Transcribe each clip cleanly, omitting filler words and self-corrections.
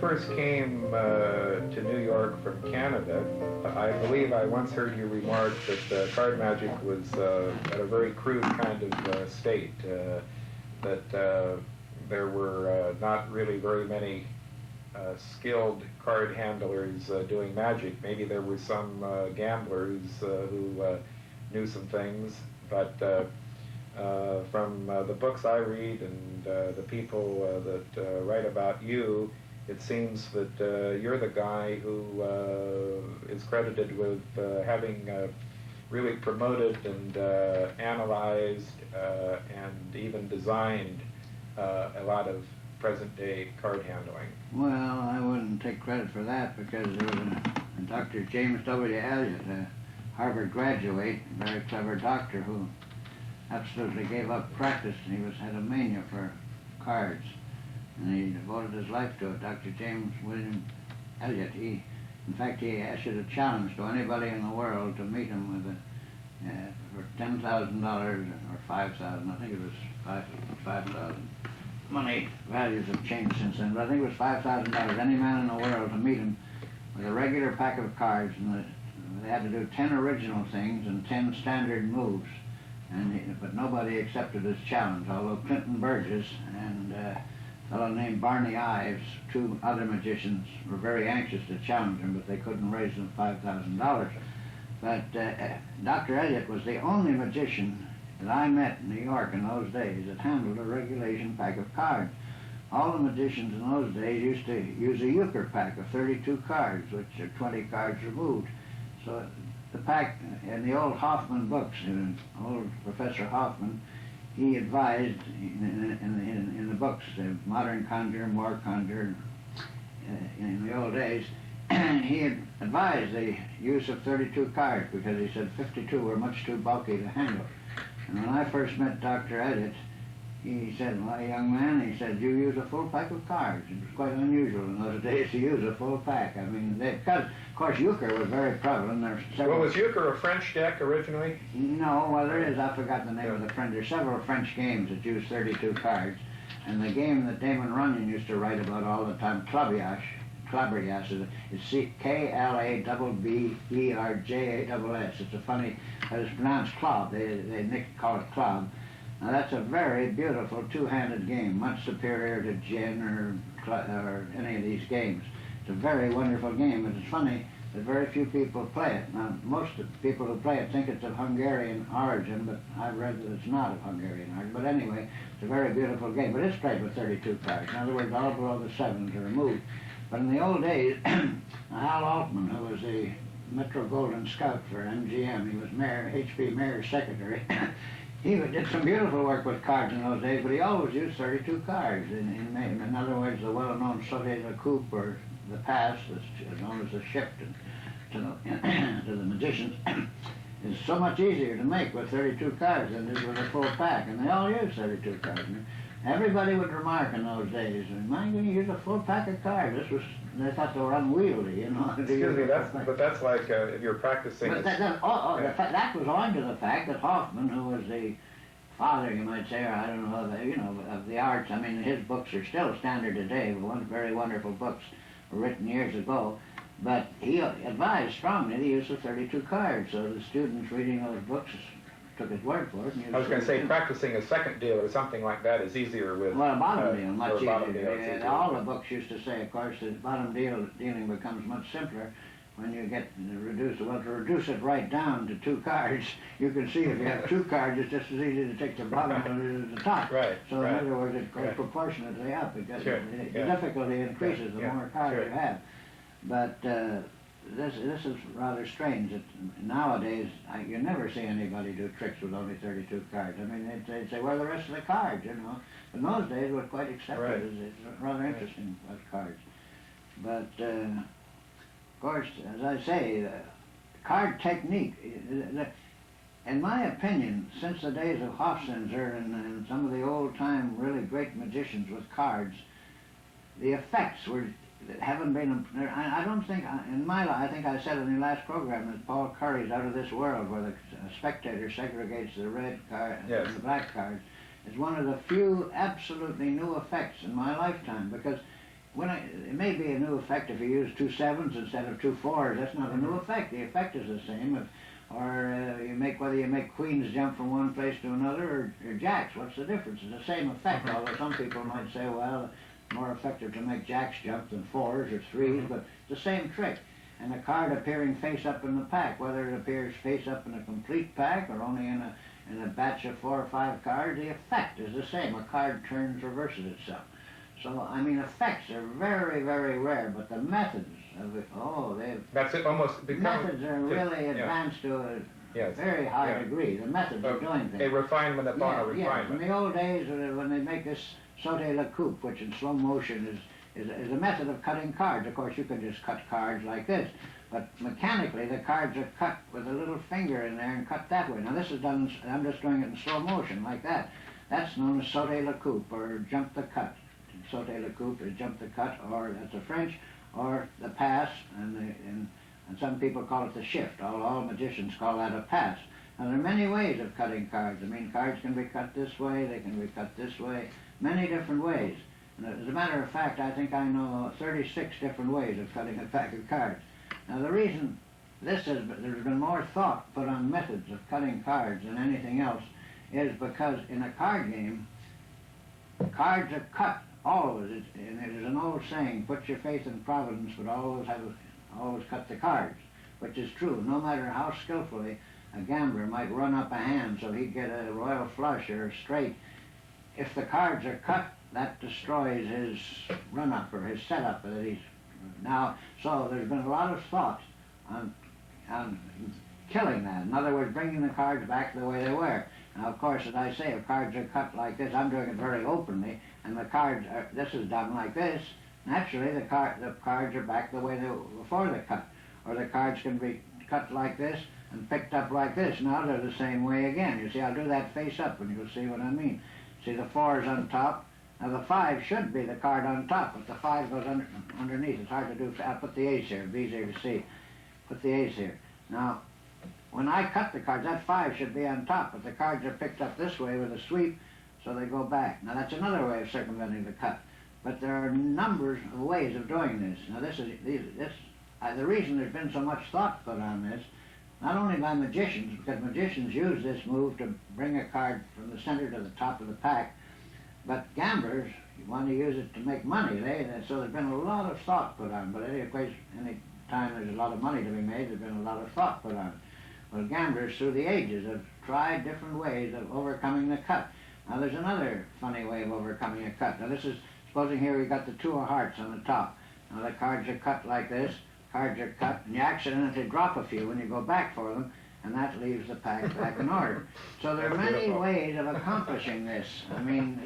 first came to New York from Canada, I believe I once heard you remark that card magic was at a very crude kind of state, that there were not really very many skilled card handlers doing magic. Maybe there were some gamblers who knew some things, but from the books I read and the people that write about you, it seems that you're the guy who is credited with having really promoted and analyzed and even designed a lot of present-day card handling. Well, I wouldn't take credit for that, because there was a Dr. James W. Elliott, a Harvard graduate, a very clever doctor who absolutely gave up practice, and he had a mania for cards, and he devoted his life to it. Dr. James William Elliott, in fact, he issued a challenge to anybody in the world to meet him with for $10,000 or $5,000. I think it was $5,000. Money values have changed since then, but I think it was $5,000. Any man in the world to meet him with a regular pack of cards, and they had to do 10 original things and 10 standard moves. But nobody accepted his challenge, although Clinton Burgess and a fellow named Barney Ives, two other magicians, were very anxious to challenge him, but they couldn't raise them $5,000. But Dr. Elliott was the only magician that I met in New York in those days that handled a regulation pack of cards. All the magicians in those days used to use a euchre pack of 32 cards, which are 20 cards removed. So the pack, in the old Hoffman books, old Professor Hoffman, he advised in the books, Modern Conjure, More Conjure, in the old days, he had advised the use of 32 cards, because he said 52 were much too bulky to handle. And when I first met Dr. Elliott, he said, "Well, young man," he said, "you use a full pack of cards." It was quite unusual in those days to use a full pack. I mean, because, of course, euchre was very prevalent. There were several... Well, was euchre a French deck originally? No, well, there is. I forgot the name of the French. There's several French games that use 32 cards. And the game that Damon Runyon used to write about all the time, Clabriage, it's K-L-A-B-B-E-R-J-A-S-S. It's a funny, but it's pronounced club. They call it club. Now that's a very beautiful two-handed game, much superior to gin or any of these games. It's a very wonderful game, and it's funny that very few people play it. Now, most of the people who play it think it's of Hungarian origin, but I've read that it's not of Hungarian origin. But anyway, it's a very beautiful game, but it's played with 32 cards. In other words, all below the sevens are removed. But in the old days, Hal Altman, who was the Metro Golden Scout for MGM, he was H.B. Mayor's secretary, he did some beautiful work with cards in those days, but he always used 32 cards. In other words, the well-known Sauté de Coupe, or the pass, as known as the shift to the magicians, is so much easier to make with 32 cards than it is with a full pack, and they all use 32 cards. Everybody would remark in those days, "Am I going to use a full pack of cards?" They thought they were unwieldy, you know. Excuse me, but that's like if you're practicing... But that was owing to the fact that Hoffman, who was the father, you might say, or I don't know, of the arts, I mean, his books are still standard today, very wonderful books were written years ago, but he advised strongly the use of 32 cards, so the students reading those books took his word for it. I was going to say, practicing a second deal or something like that is easier with... Well, a bottom deal, much easier. All the books used to say, of course, that bottom dealing becomes much simpler when you get reduced. Well, to reduce it right down to 2 cards, you can see if you have 2 cards, it's just as easy to take the bottom as it is the top. Right. So in other words, it goes proportionately up, because the difficulty increases the more cards you have. But this is rather strange that nowadays you never see anybody do tricks with only 32 cards. I mean, they'd say, "Where are the rest of the cards?" You know. But in those days, it was quite accepted. Right. It's rather interesting with cards. But of course, as I say, card technique. In my opinion, since the days of Hofzinser and some of the old-time really great magicians with cards, the effects haven't been... I don't think, in my life, I think I said in the last program that Paul Curry's Out of This World, where the spectator segregates the red card and the black cards, is one of the few absolutely new effects in my lifetime, because it may be a new effect if you use 2 7s instead of 2 4s. That's not a new effect. The effect is the same. Whether you make queens jump from one place to another or jacks, what's the difference? It's the same effect. Although some people might say, well, it's more effective to make jacks jump than 4s or 3s, but it's the same trick. And a card appearing face up in the pack, whether it appears face up in a complete pack or only in a batch of 4 or 5 cards, the effect is the same. A card reverses itself. So, I mean, effects are very, very rare, but the methods of it, that's it, almost methods are really advanced to a very high degree. The methods of doing things. A refinement upon a refinement. In the old days, when they make this sauté la coupe, which in slow motion is a method of cutting cards. Of course, you can just cut cards like this, but mechanically the cards are cut with a little finger in there and cut that way. Now this is done, I'm just doing it in slow motion like that. That's known as sauté la coupe, or jump the cut. Sauté la coupe is jump the cut, or that's the French, or the pass, and some people call it the shift. All magicians call that a pass. Now there are many ways of cutting cards. I mean, cards can be cut this way, they can be cut this way, many different ways. And as a matter of fact, I think I know 36 different ways of cutting a pack of cards. Now the reason there's been more thought put on methods of cutting cards than anything else is because in a card game, cards are cut always. And it is an old saying, put your faith in Providence, but always cut the cards, which is true. No matter how skillfully a gambler might run up a hand so he'd get a royal flush or a straight, if the cards are cut, that destroys his run-up or his setup that he's now. So there's been a lot of thought on killing that. In other words, bringing the cards back the way they were. Now, of course, as I say, if cards are cut like this, I'm doing it very openly, and this is done like this. Naturally, the cards are back the way they were before the cut, or the cards can be cut like this and picked up like this. Now they're the same way again. You see, I'll do that face up, and you'll see what I mean. See, the 4 is on top. Now the 5 should be the card on top, but the 5 goes underneath. It's hard to do. I'll put the ace here. It's easier to see. Put the ace here. Now, when I cut the cards, that 5 should be on top, but the cards are picked up this way with a sweep, so they go back. Now that's another way of circumventing the cut. But there are numbers of ways of doing this. Now the reason there's been so much thought put on this, not only by magicians, because magicians use this move to bring a card from the center to the top of the pack, but gamblers want to use it to make money. So there's been a lot of thought put on. But any time there's a lot of money to be made, there's been a lot of thought put on. Well, gamblers through the ages have tried different ways of overcoming the cut. Now there's another funny way of overcoming a cut. Now this is, supposing here we got the 2 of hearts on the top. Now the cards are cut like this, cards are cut, and you accidentally drop a few when you go back for them, and that leaves the pack back in order. So there are many ways of accomplishing this. I mean,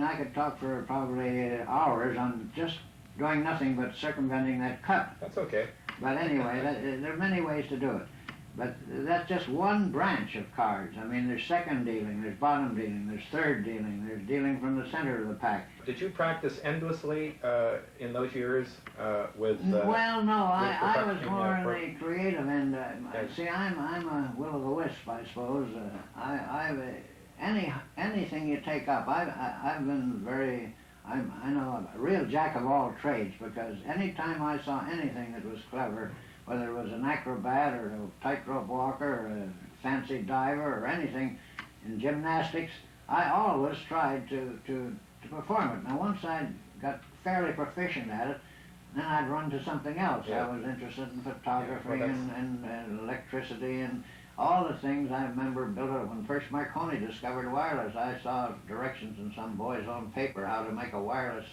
I could talk for probably hours on just doing nothing but circumventing that cut. That's okay. But anyway, there are many ways to do it. But that's just one branch of cards. I mean, there's second dealing, there's bottom dealing, there's third dealing, there's dealing from the center of the pack. Did you practice endlessly in those years with? Well, no, I was more in the creative end. See, I'm a will-o'-the-wisp, I suppose. Anything you take up, I've been very. I know a real jack of all trades, because any time I saw anything that was clever, whether it was an acrobat or a tightrope walker or a fancy diver or anything in gymnastics, I always tried to perform it. Now once I got fairly proficient at it, then I'd run to something else. I was interested in photography and electricity and all the things. I remember when first Marconi discovered wireless, I saw directions in some boy's own paper how to make a wireless.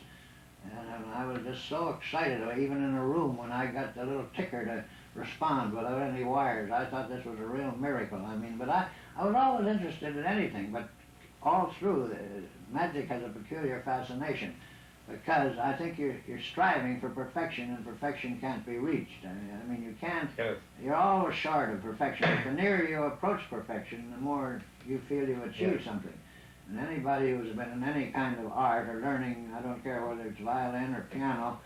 And I was just so excited, even in a room when I got the little ticker to respond without any wires. I thought this was a real miracle. I mean, but I was always interested in anything, but all through, magic has a peculiar fascination, because I think you're striving for perfection, and perfection can't be reached. I mean you can't, you're always short of perfection. But the nearer you approach perfection, the more you feel you've achieved something. And anybody who's been in any kind of art or learning, I don't care whether it's violin or piano,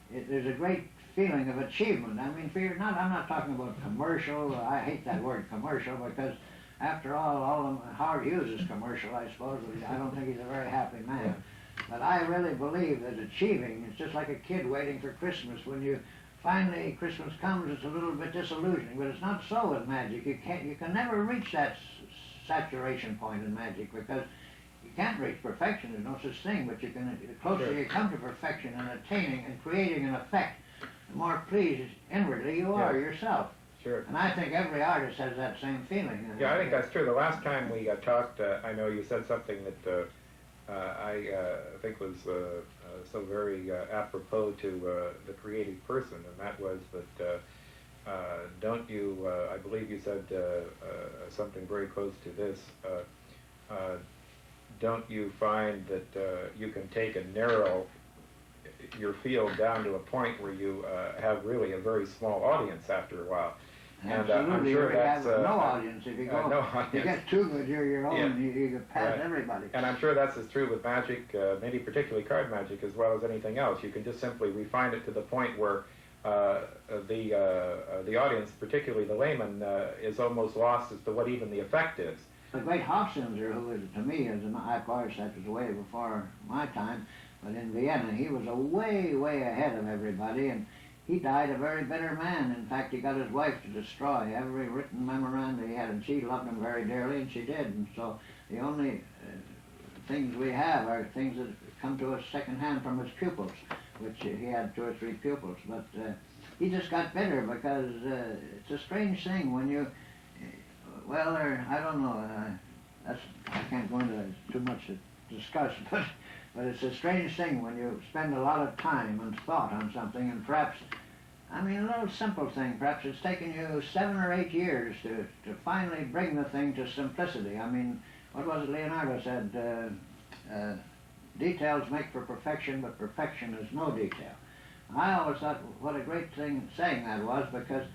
there's a great feeling of achievement. I mean, I'm not talking about commercial. I hate that word commercial, because after all Howard Hughes is commercial, I suppose. I don't think he's a very happy man. But I really believe that achieving is just like a kid waiting for Christmas. When you finally Christmas comes, it's a little bit disillusioning, but it's not so with magic. You can never reach that saturation point in magic, because you can't reach perfection. There's no such thing. But you can, the closer Sure. you come to perfection and attaining and creating an effect, the more pleased inwardly you are yourself. Sure. And I think every artist has that same feeling. Yeah, I think that's true. The last time we talked, I know you said something that I think was so very apropos to the creative person, and that was that don't you, I believe you said something very close to this, don't you find that you can take and narrow your field down to a point where you have really a very small audience after a while? And I'm sure that's no audience. If you go, no audience. You get too good, you're your own. Yeah. You get past everybody. And I'm sure that's as true with magic, maybe particularly card magic, as well as anything else. You can just simply refine it to the point where the audience, particularly the layman, is almost lost as to what even the effect is. The great Hofzinser, who is, to me, of course, that was way before my time, but in Vienna, he was way, way ahead of everybody, and he died a very bitter man. In fact, he got his wife to destroy every written memoranda he had, and she loved him very dearly, and she did. And so the only things we have are things that come to us secondhand from his pupils, which he had 2 or 3 pupils. But he just got bitter, because it's a strange thing when you, well, I don't know, I can't go into too much to discuss, but it's a strange thing when you spend a lot of time and thought on something, and perhaps, I mean, a little simple thing, perhaps it's taken you 7 or 8 years to finally bring the thing to simplicity. I mean, what was it Leonardo said? Details make for perfection, but perfection is no detail. I always thought what a great thing saying that was, because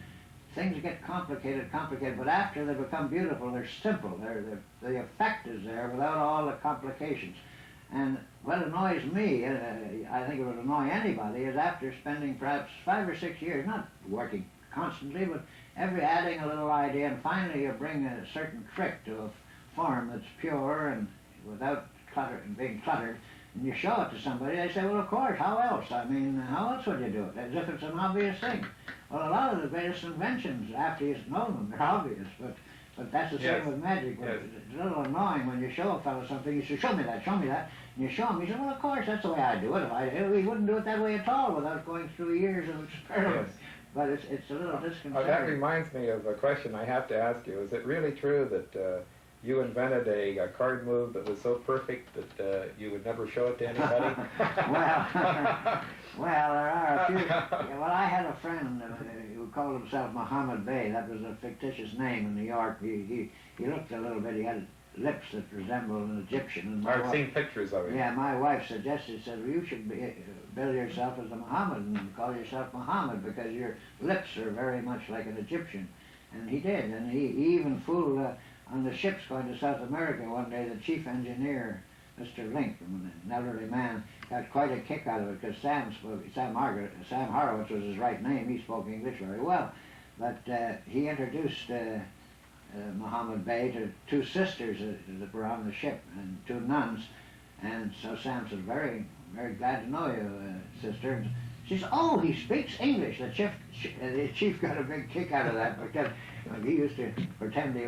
things get complicated, but after they become beautiful, they're simple. The effect is there without all the complications. And what annoys me, I think it would annoy anybody, is after spending perhaps 5 or 6 years, not working constantly, but adding a little idea, and finally you bring a certain trick to a form that's pure and without being cluttered, and you show it to somebody, they say, well, of course, how else? I mean, how else would you do it? As if it's an obvious thing. Well, a lot of the greatest inventions, after you've known them, they're obvious, but that's the same with magic. Yes. It's a little annoying when you show a fellow something, you say, show me that, and you show him, he says, well, of course, that's the way I do it. We wouldn't do it that way at all without going through years of experiments. Yes. But it's a little disconcerting. That reminds me of a question I have to ask you. Is it really true that you invented a card move that was so perfect that you would never show it to anybody? Well, there are a few. Well, I had a friend who called himself Muhammad Bey. That was a fictitious name in New York. He looked a little bit, he had lips that resembled an Egyptian. And I've seen pictures of it. Yeah, my wife suggested, said, well, you should bill yourself as a Muhammad and call yourself Muhammad, because your lips are very much like an Egyptian. And he did, and he even fooled on the ships going to South America one day, the chief engineer, Mr. Link, an elderly man, got quite a kick out of it, because Sam Horowitz was his right name. He spoke English very well. But he introduced Muhammad Bey to 2 sisters that were on the ship, and 2 nuns. And so Sam said, very, very glad to know you, sister. And she said, oh, he speaks English. The chief got a big kick out of that, because he used to pretend he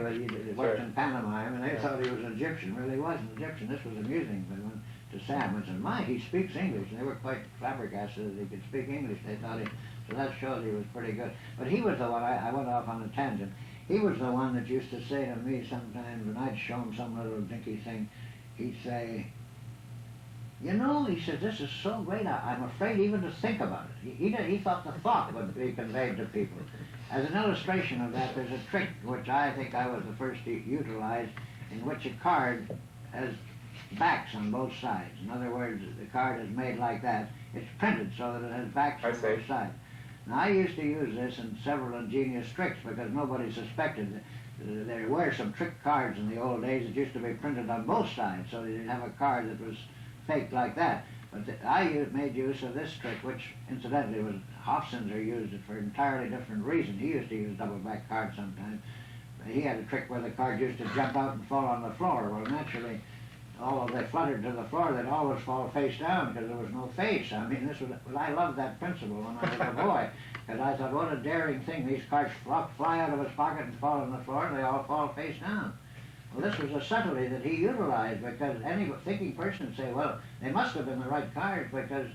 worked in pantomime, and they thought he was an Egyptian. Really, he wasn't Egyptian. This was amusing. But when to Sam and said, my, he speaks English. And they were quite flabbergasted that he could speak English. They thought so that showed he was pretty good. But he was the one, I went off on a tangent. He was the one that used to say to me sometimes, when I'd show him some little dinky thing, he'd say, you know, he says, this is so great, I'm afraid even to think about it. He thought the thought would be conveyed to people. As an illustration of that, there's a trick which I think I was the first to utilize, in which a card has backs on both sides. In other words, the card is made like that. It's printed so that it has backs on both sides. Now, I used to use this in several ingenious tricks, because nobody suspected that there were some trick cards in the old days that used to be printed on both sides, so you didn't have a card that was faked like that. But I made use of this trick, which incidentally was Hofzinser used it for an entirely different reason. He used to use double-back cards sometimes. He had a trick where the card used to jump out and fall on the floor. Well, naturally, although they fluttered to the floor, they'd always fall face down because there was no face. I mean, I loved that principle when I was a boy, because I thought, what a daring thing. These cards fly out of his pocket and fall on the floor, and they all fall face down. Well, this was a subtlety that he utilized, because any thinking person would say, well, they must have been the right cards because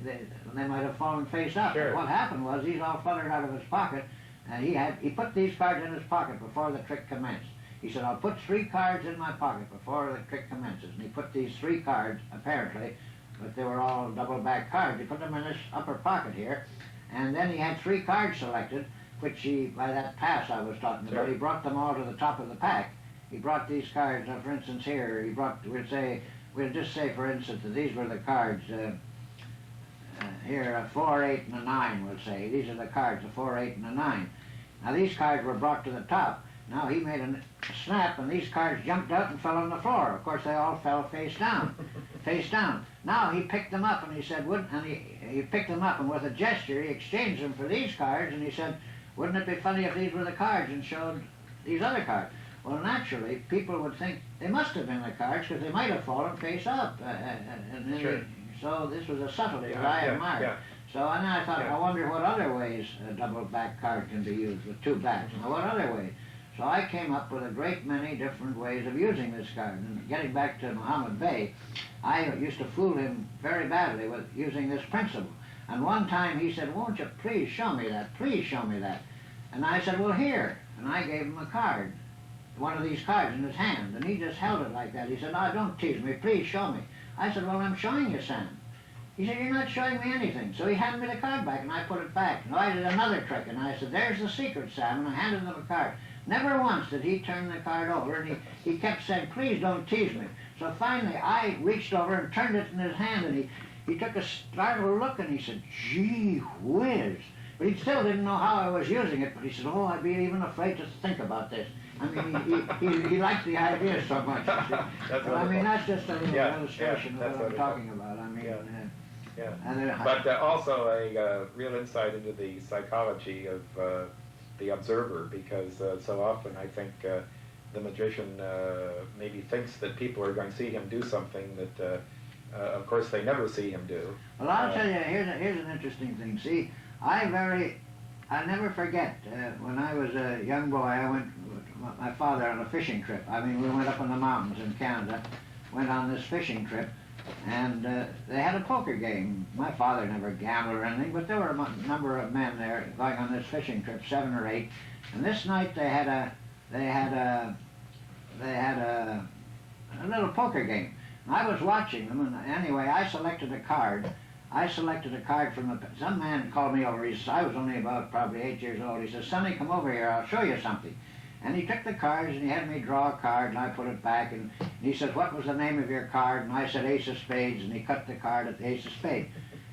they might have fallen face up. Sure. But what happened was these all fluttered out of his pocket, and he put these cards in his pocket before the trick commenced. He said, I'll put 3 cards in my pocket before the trick commences. And he put these 3 cards, apparently, but they were all double-back cards. He put them in this upper pocket here, and then he had 3 cards selected, which he, by that pass I was talking about, he brought them all to the top of the pack. He brought these cards, for instance, here, he brought, we'll just say, for instance, that these were the cards, here, a 4, 8, and a 9, we'll say. These are the cards, a 4, 8, and a 9. Now, these cards were brought to the top. Now, he made a snap, and these cards jumped out and fell on the floor. Of course, they all fell face down, face down. Now, he picked them up, and he said, he picked them up, and with a gesture, he exchanged them for these cards, and he said, wouldn't it be funny if these were the cards, and showed these other cards? Well, naturally, people would think they must have been the cards, because they might have fallen face up. Sure. So this was a subtlety that I admired. Yeah. So and I thought, I wonder what other ways a double-back card can be used with 2 backs. Now, what other ways? So I came up with a great many different ways of using this card. And getting back to Muhammad Bey, I used to fool him very badly with using this principle. And one time he said, won't you please show me that? Please show me that. And I said, well, here. And I gave him a card, one of these cards in his hand. And he just held it like that. He said, no, don't tease me. Please show me. I said, well, I'm showing you, Sam. He said, you're not showing me anything. So he handed me the card back, and I put it back. And I did another trick, and I said, there's the secret, Sam. And I handed him a card. Never once did he turn the card over, and he kept saying, please don't tease me. So finally, I reached over and turned it in his hand, and he took a startled look, and he said, gee whiz. But he still didn't know how I was using it, but he said, oh, I'd be even afraid to think about this. I mean, he liked the idea so much. But I mean, that's just a little illustration of what I'm talking about. I mean, But also a real insight into the psychology of the observer, because so often I think the magician maybe thinks that people are going to see him do something that, of course, they never see him do. Well, I'll tell you, here's an interesting thing. See, I never forget, when I was a young boy, I went with my father on a fishing trip. I mean, we went up in the mountains in Canada, went on this fishing trip, and they had a poker game. My father never gambled or anything, but there were a number of men there going on this fishing trip, 7 or 8. And this night they had a little poker game. And I was watching them, and anyway, I selected a card. From some man called me over. I was only about probably 8 years old. He says, Sonny, come over here, I'll show you something. And he took the cards and he had me draw a card, and I put it back, and he said, what was the name of your card? And I said, Ace of Spades, and he cut the card at the Ace of Spades.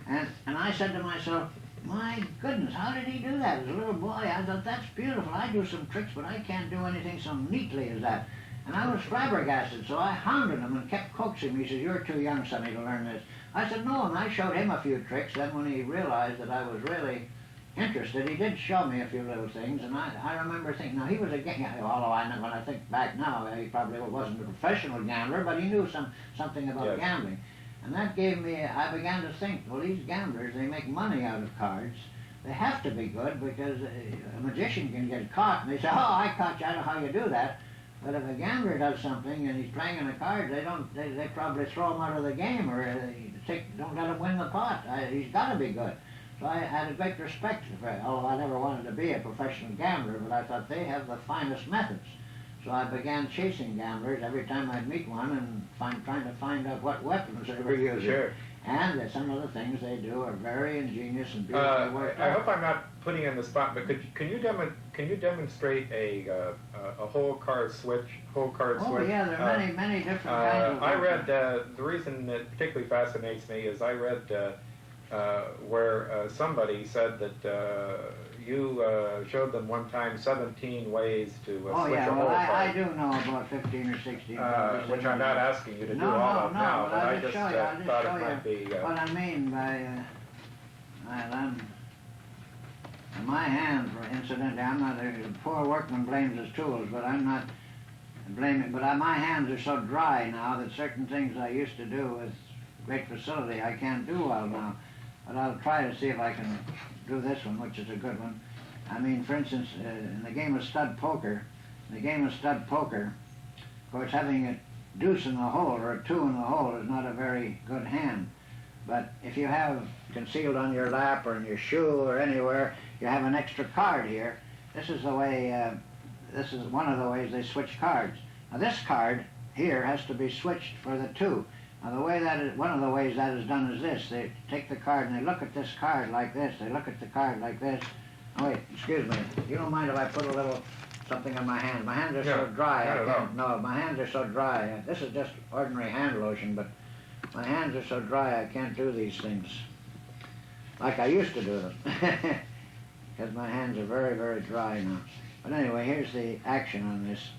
And I said to myself, my goodness, how did he do that? As a little boy, I thought, that's beautiful. I do some tricks, but I can't do anything so neatly as that. And I was flabbergasted, so I hounded him and kept coaxing him. He said, you're too young, Sonny, to learn this. I said, no, and I showed him a few tricks. Then when he realized that I was really interested, he did show me a few little things, and I remember thinking, now he was a gambler, although when I think back now, he probably wasn't a professional gambler, but he knew something about gambling. And that gave me, I began to think, well, these gamblers, they make money out of cards. They have to be good, because a magician can get caught, and they say, oh, I caught you, I don't know how you do that. But if a gambler does something and he's playing on a card, they probably throw him out of the game, or don't let him win the pot. He's got to be good. So I had a great respect for it, although I never wanted to be a professional gambler, but I thought they have the finest methods. So I began chasing gamblers every time I'd meet one, and trying to find out what weapons they were using. Sure. And some of the things they do are very ingenious and beautifully worked out. I hope I'm not putting you on the spot, but can you demonstrate a whole card switch? Oh yeah, there are many different kinds of. I read the reason that particularly fascinates me is I read where somebody said that you showed them one time 17 ways to switch a whole card. I do know about 15 or 16. Which I'm not asking you to do all of now, but I just thought it might be. What I mean by my hands, incidentally, I'm not, a poor workman blames his tools, but I'm not blame it. But my hands are so dry now that certain things I used to do with great facility I can't do well now. But I'll try to see if I can do this one, which is a good one. I mean, for instance, in the game of stud poker, of course, having a deuce in the hole or a 2 in the hole is not a very good hand. But if you have concealed on your lap or in your shoe or anywhere, you have an extra card here. This is the way, this is one of the ways they switch cards. Now this card here has to be switched for the 2. Now the way that is, one of the ways that is done is this. They take the card and they look at this card like this. They look at the card like this. Oh wait, excuse me. You don't mind if I put a little something on my hands? My hands are so dry. No, my hands are so dry. This is just ordinary hand lotion, but my hands are so dry I can't do these things like I used to do them. Because my hands are very, very dry now. But anyway, here's the action on this.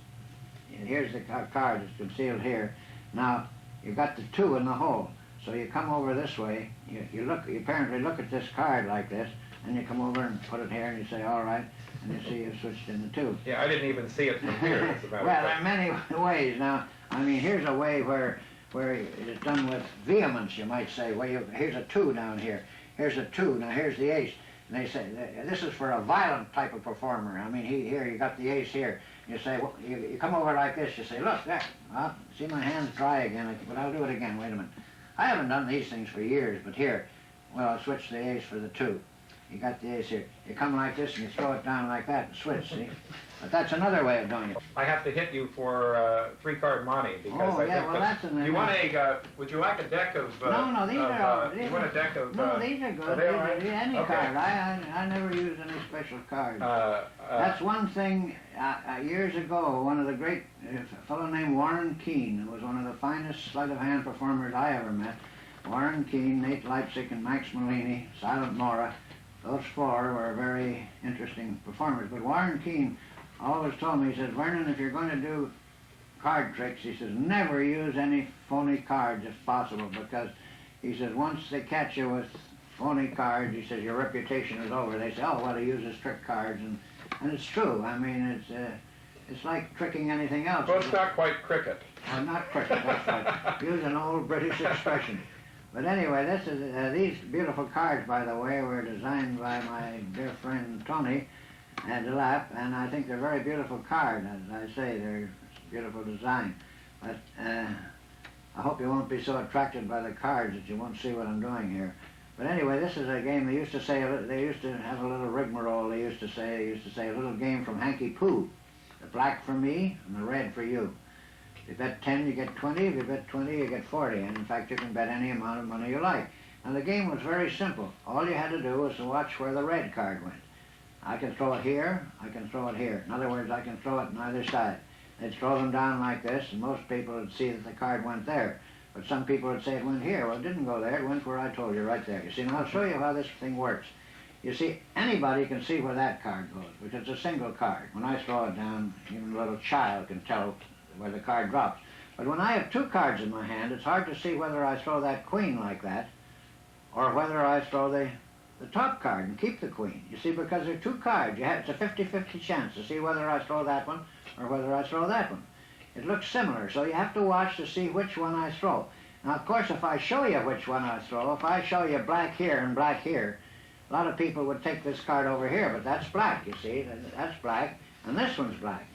Here's the card that's concealed here. Now, you've got the 2 in the hole. So you come over this way, you apparently look at this card like this, and you come over and put it here and you say, all right, and you see you've switched in the 2. Yeah, I didn't even see it from here, as a matter of fact. Well, there are many ways. Now, I mean, here's a way where it's done with vehemence, you might say. Here's a 2 down here. Here's a 2. Now, here's the ace. And they say, this is for a violent type of performer. I mean, here, you got the ace here. You say, well, you come over like this. You say, look, there. Well, see my hand's dry again, but I'll do it again. Wait a minute. I haven't done these things for years, but here, well, I'll switch the ace for the 2. You got the ace here. You come like this and you throw it down like that and switch, see? But that's another way of doing it. I have to hit you for 3-card monte because I think that's an you want a. Would you like a deck of? No, these are. You want a deck of? No, these are good. Are they all right? Any card. I never use any special cards. That's one thing. Years ago, one of the great a fellow named Warren Keene, who was one of the finest sleight of hand performers I ever met. Warren Keene, Nate Leipzig, and Max Malini, Silent Nora. Those 4 were very interesting performers. But Warren Keene always told me, he says, Vernon, if you're going to do card tricks, he says, never use any phony cards if possible, because he says, once they catch you with phony cards, he says, your reputation is over. They say, oh, well, he uses trick cards, and it's true. I mean, it's like tricking anything else. Well, it's not quite cricket. Not cricket, that's right. Use an old British expression. But anyway, this is these beautiful cards, by the way, were designed by my dear friend Tony DeLapp, and I think they're very beautiful cards. As I say, they're beautiful design. But I hope you won't be so attracted by the cards that you won't see what I'm doing here. But anyway, this is a game. They used to have a little rigmarole. They used to say a little game from Hanky Poo. The black for me and the red for you. If you bet 10, you get 20. If you bet 20, you get 40. And in fact, you can bet any amount of money you like. Now, the game was very simple. All you had to do was to watch where the red card went. I can throw it here, I can throw it here. In other words, I can throw it on either side. They'd throw them down like this, and most people would see that the card went there. But some people would say it went here. Well, it didn't go there. It went where I told you, right there. You see, now I'll show you how this thing works. You see, anybody can see where that card goes, because it's a single card. When I throw it down, even a little child can tell where the card drops. But when I have 2 cards in my hand, it's hard to see whether I throw that queen like that, or whether I throw the top card and keep the queen. You see, because there are 2 cards. It's a 50-50 chance to see whether I throw that one or whether I throw that one. It looks similar, so you have to watch to see which one I throw. Now, of course, if I show you which one I throw, if I show you black here and black here, a lot of people would take this card over here, but that's black, you see. That's black, and this one's black.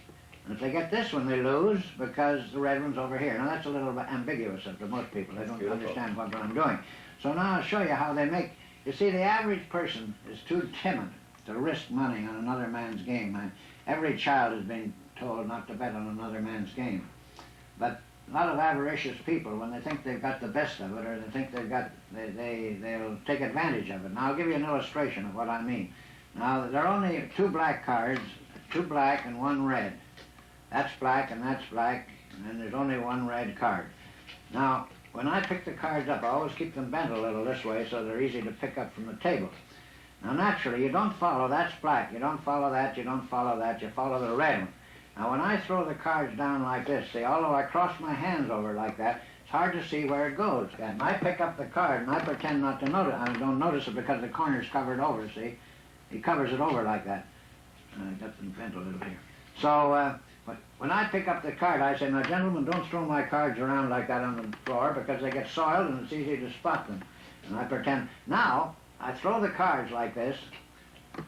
And if they get this one, they lose because the red one's over here. Now, that's a little bit ambiguous to most people. They don't understand what I'm doing. So now I'll show you how they make. You see, the average person is too timid to risk money on another man's game. Every child has been told not to bet on another man's game. But a lot of avaricious people, when they think they've got the best of it, or they think they'll take advantage of it. Now, I'll give you an illustration of what I mean. Now, there are only 2 black cards, 2 black and 1 red. That's black and that's black, and there's only 1 red card. Now, when I pick the cards up, I always keep them bent a little this way so they're easy to pick up from the table. Now, naturally, you don't follow, that's black, you don't follow that, you don't follow that, you follow the red one. Now, when I throw the cards down like this, see, although I cross my hands over like that, it's hard to see where it goes. And I pick up the card and I pretend not to notice. I don't notice it because the corner's covered over, see? He covers it over like that. I got them bent a little here. So, When I pick up the card, I say, now gentlemen, don't throw my cards around like that on the floor because they get soiled and it's easy to spot them. And I pretend. Now, I throw the cards like this,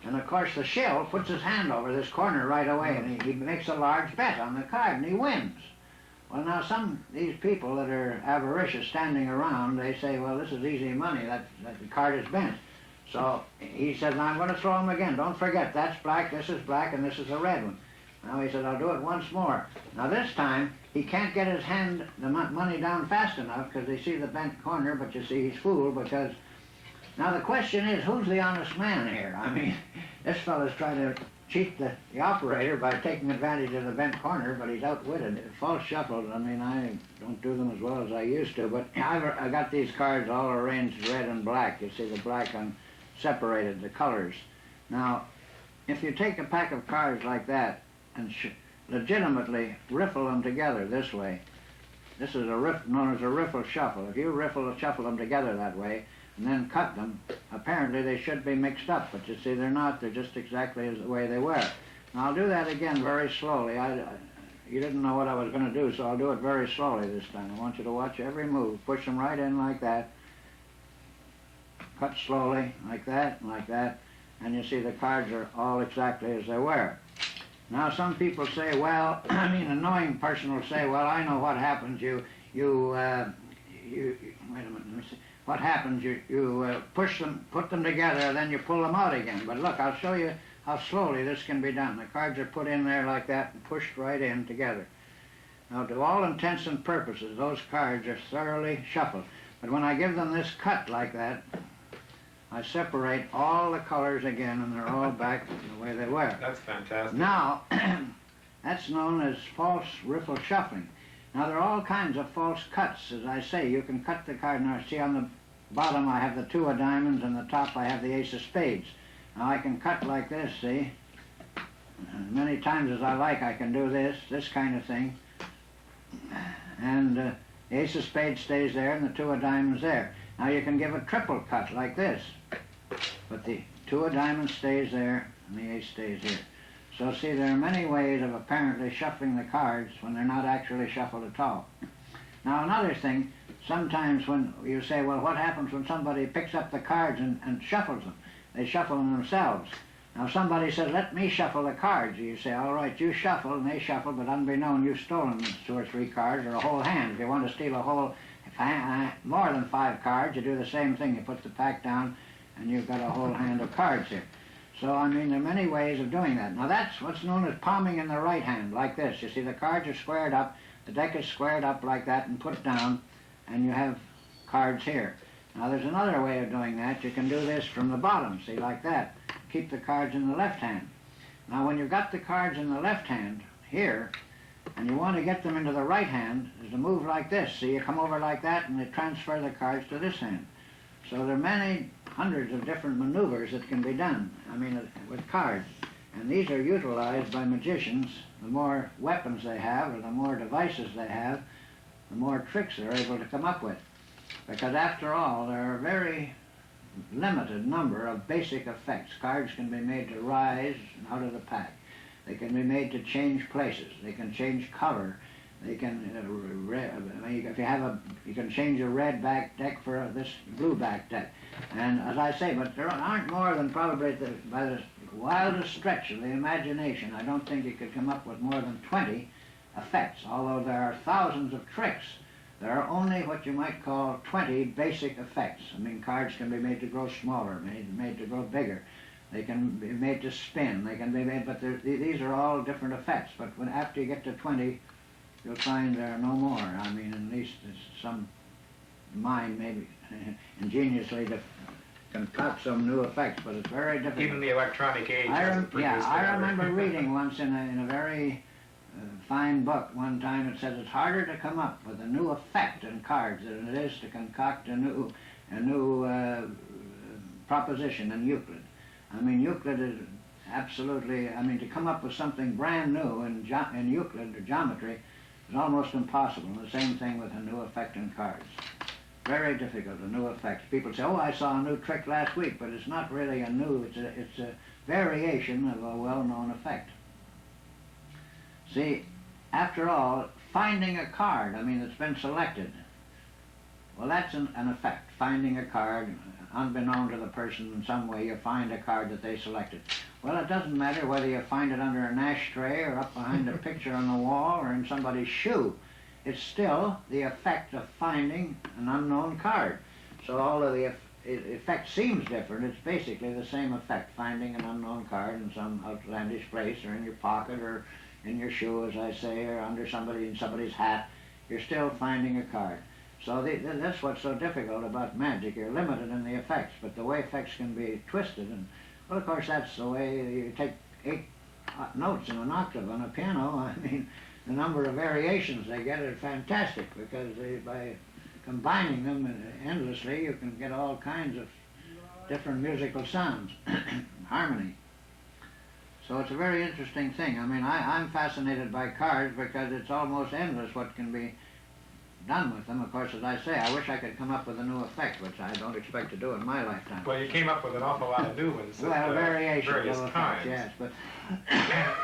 and of course the shill puts his hand over this corner right away and he makes a large bet on the card and he wins. Well, now these people that are avaricious standing around, they say, well, this is easy money, that the card is bent. So he says, now I'm going to throw them again. Don't forget, that's black, this is black, and this is a red one. Now he said, I'll do it once more. Now this time, he can't get his hand, the money down fast enough because they see the bent corner, but you see he's fooled because... Now the question is, who's the honest man here? I mean, this fellow's trying to cheat the operator by taking advantage of the bent corner, but he's outwitted. False shuffled, I mean, I don't do them as well as I used to, but I got these cards all arranged red and black. You see the black on separated, the colors. Now, if you take a pack of cards like that and legitimately riffle them together this way, this is known as a riffle shuffle. If you shuffle them together that way, and then cut them, apparently they should be mixed up, but you see they're not, they're just exactly as the way they were. Now I'll do that again very slowly. You didn't know what I was going to do, so I'll do it very slowly this time. I want you to watch every move. Push them right in like that. Cut slowly, like that, and you see the cards are all exactly as they were. Now some people say, well, I mean, an annoying person will say, well, I know what happens. Wait a minute, let me see. What happens, you push them, put them together, then you pull them out again. But look, I'll show you how slowly this can be done. The cards are put in there like that and pushed right in together. Now, to all intents and purposes, those cards are thoroughly shuffled. But when I give them this cut like that, I separate all the colors again, and they're all back the way they were. That's fantastic. Now, that's known as false riffle shuffling. Now, there are all kinds of false cuts, as I say. You can cut the card. Now, see on the bottom I have the 2 of diamonds, and the top I have the ace of spades. Now, I can cut like this, see? As many times as I like, I can do this kind of thing. And the ace of spades stays there, and the 2 of diamonds there. Now, you can give a triple cut like this. But the 2 of diamonds stays there, and the ace stays here. So see, there are many ways of apparently shuffling the cards when they're not actually shuffled at all. Now another thing, sometimes when you say, well, what happens when somebody picks up the cards and shuffles them? They shuffle them themselves. Now somebody says, let me shuffle the cards. You say, all right, you shuffle, and they shuffle, but unbeknown, you've stolen 2 or 3 cards or a whole hand. If you want to steal a whole, more than 5 cards, you do the same thing. You put the pack down, and you've got a whole hand of cards here. So, I mean, there are many ways of doing that. Now, that's what's known as palming in the right hand, like this. You see, the cards are squared up, the deck is squared up like that and put down, and you have cards here. Now, there's another way of doing that. You can do this from the bottom, see, like that. Keep the cards in the left hand. Now, when you've got the cards in the left hand, here, and you want to get them into the right hand, there's a move like this. See, you come over like that, and they transfer the cards to this hand. So there are many hundreds of different maneuvers that can be done, I mean, with cards. And these are utilized by magicians. The more weapons they have, or the more devices they have, the more tricks they're able to come up with. Because after all, there are a very limited number of basic effects. Cards can be made to rise out of the pack. They can be made to change places. They can change color. They can, if you have you can change a red back deck for this blue back deck. And as I say, but there aren't more than probably, by the wildest stretch of the imagination, I don't think you could come up with more than 20 effects. Although there are thousands of tricks, there are only what you might call 20 basic effects. I mean, cards can be made to grow smaller, made to grow bigger. They can be made to spin. They can be made, but these are all different effects. But after you get to 20, you'll find there are no more. I mean, at least some mind maybe ingeniously to concoct some new effects, but it's very difficult. Even the electronic age hasn't produced I remember reading once in a very fine book one time. It says it's harder to come up with a new effect in cards than it is to concoct a new proposition in Euclid. I mean, Euclid is absolutely, I mean, to come up with something brand new in Euclid or geometry is almost impossible. And the same thing with a new effect in cards. Very difficult, a new effect. People say, oh, I saw a new trick last week, but it's not really a new, it's a variation of a well-known effect. See, after all, finding a card, I mean, it's been selected. Well, that's an effect, finding a card, unbeknown to the person in some way, you find a card that they selected. Well, it doesn't matter whether you find it under an ashtray or up behind a picture on the wall or in somebody's shoe. It's still the effect of finding an unknown card. So although the effect seems different, it's basically the same effect, finding an unknown card in some outlandish place or in your pocket or in your shoe, as I say, or under somebody's hat. You're still finding a card. So that's what's so difficult about magic. You're limited in the effects, but the way effects can be twisted, and well, of course, that's the way you take 8 notes in an octave on a piano. I mean, the number of variations they get are fantastic because by combining them endlessly, you can get all kinds of different musical sounds, harmony. So it's a very interesting thing. I mean, I'm fascinated by cards because it's almost endless what can be done with them. Of course, as I say, I wish I could come up with a new effect, which I don't expect to do in my lifetime. Well, you came up with an awful lot of new ones. Well, variations various of kinds. effects, yes, but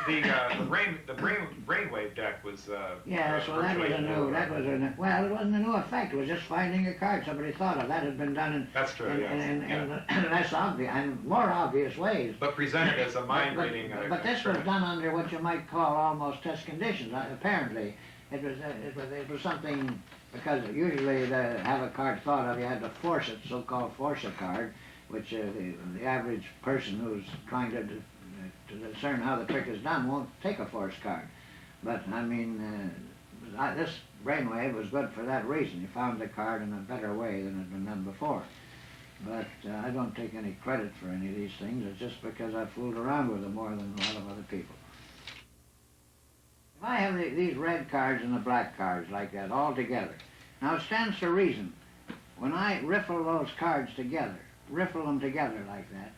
The brainwave deck was. yes, well, that was a new. Well, it wasn't a new effect. It was just finding a card somebody thought of. That had been done in. That's true. In less obvious and more obvious ways. But presented as a mind reading. But this was done under what you might call almost test conditions. Apparently, it was something. Because usually to have a card thought of, you had to force it, so-called force a card, which the average person who's trying to discern how the trick is done won't take a force card. But, I mean, this brainwave was good for that reason. You found the card in a better way than had been done before. But I don't take any credit for any of these things. It's just because I fooled around with them more than a lot of other people. If I have these red cards and the black cards like that all together, now it stands to reason. When I riffle those cards together, riffle them together like that,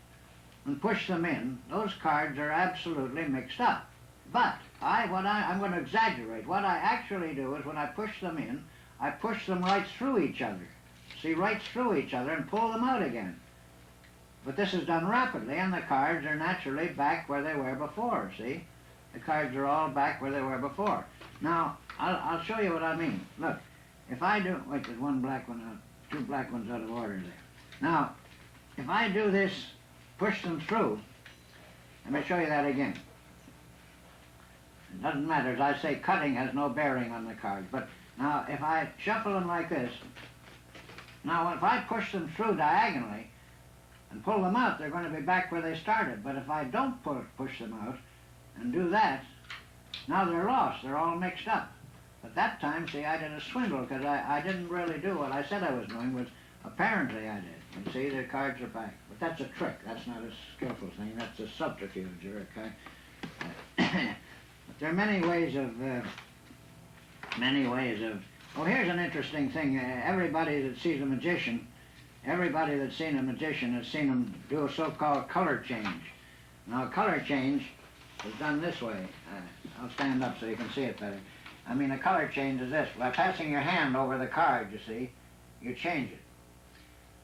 and push them in, those cards are absolutely mixed up. But I'm going to exaggerate. What I actually do is when I push them in, I push them right through each other. See, right through each other and pull them out again. But this is done rapidly, and the cards are naturally back where they were before, see? The cards are all back where they were before. Now, I'll show you what I mean. Look, if I do... Wait, there's one black one out, 2 black ones out of order there. Now, if I do this, push them through, let me show you that again. It doesn't matter. As I say, cutting has no bearing on the cards. But now, if I shuffle them like this, now if I push them through diagonally and pull them out, they're going to be back where they started. But if I don't push them out, and do that, now they're lost, they're all mixed up. But that time, see, I did a swindle, because I didn't really do what I said I was doing, but apparently I did. And see, the cards are back. But that's a trick, that's not a skillful thing, that's a subterfuge, okay? But there are many ways of, oh, here's an interesting thing. Everybody that sees a magician, everybody that's seen a magician has seen him do a so-called color change. Now, a color change is done this way. I'll stand up so you can see it better. I mean, a color change is this. By passing your hand over the card, you see, you change it.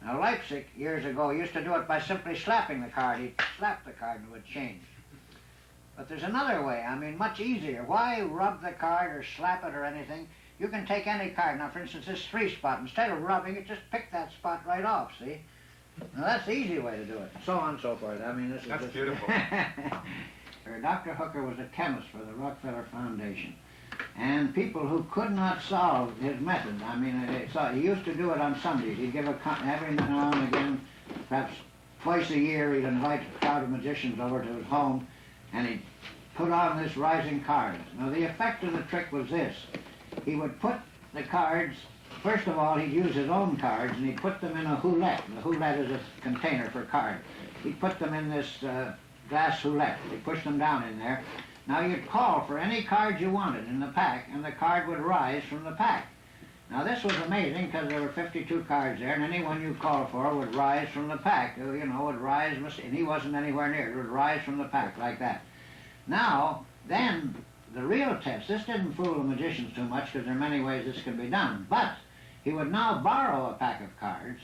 Now, Leipzig, years ago, used to do it by simply slapping the card. He'd slap the card and it would change. But there's another way, I mean, much easier. Why rub the card or slap it or anything? You can take any card. Now, for instance, this 3 spot. Instead of rubbing it, just pick that spot right off, see? Now, that's the easy way to do it. So on and so forth. I mean, this is... That's beautiful. Dr. Hooker was a chemist for the Rockefeller Foundation. And people who could not solve his method, I mean, he used to do it on Sundays. He'd give every now and again, perhaps twice a year, he'd invite a crowd of magicians over to his home, and he'd put on this rising cards. Now, the effect of the trick was this. He would put the cards, first of all, he'd use his own cards, and he'd put them in a houlette. The houlette is a container for cards. He'd put them in this glass houlette. He'd push them down in there. Now, you'd call for any card you wanted in the pack, and the card would rise from the pack. Now, this was amazing because there were 52 cards there, and any one you called for would rise from the pack. You know, would rise, and he wasn't anywhere near it. It would rise from the pack like that. Now, then, the real test, this didn't fool the magicians too much because there are many ways this can be done, but he would now borrow a pack of cards,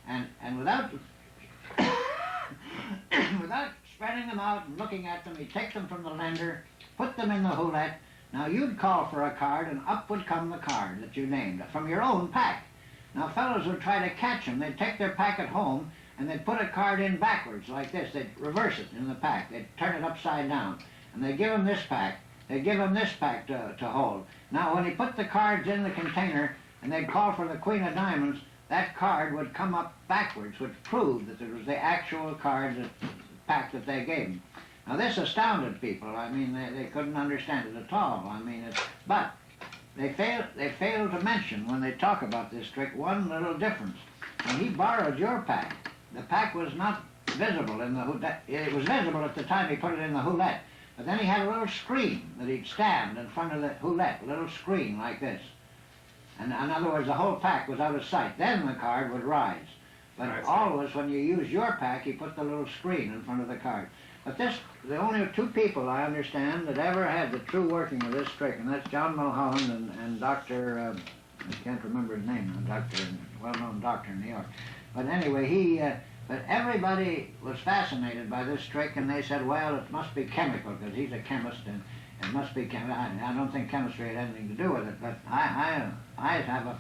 and without without spreading them out and looking at them, he'd take them from the lender, put them in the houlette, Now you'd call for a card and up would come the card that you named from your own pack. Now fellows would try to catch them. They'd take their pack at home and they'd put a card in backwards like this. They'd reverse it in the pack. They'd turn it upside down. And they'd give him this pack. They'd give him this pack to hold. Now when he put the cards in the container and they'd call for the Queen of Diamonds, that card would come up backwards, which proved that it was the actual card, pack that they gave him. Now this astounded people. I mean, they couldn't understand it at all. I mean, but they failed to mention when they talk about this trick one little difference. When he borrowed your pack, the pack was not visible in the houlette. It was visible at the time he put it in the houlette, but then he had a little screen that he'd stand in front of the houlette, a little screen like this. And in other words, the whole pack was out of sight. Then the card would rise. But always when you use your pack, you put the little screen in front of the card. But the only two people I understand that ever had the true working of this trick, and that's John Mulholland and Dr. I can't remember his name, well-known doctor in New York. But anyway, but everybody was fascinated by this trick, and they said, well, it must be chemical, because he's a chemist, and it must be I don't think chemistry had anything to do with it, but I have a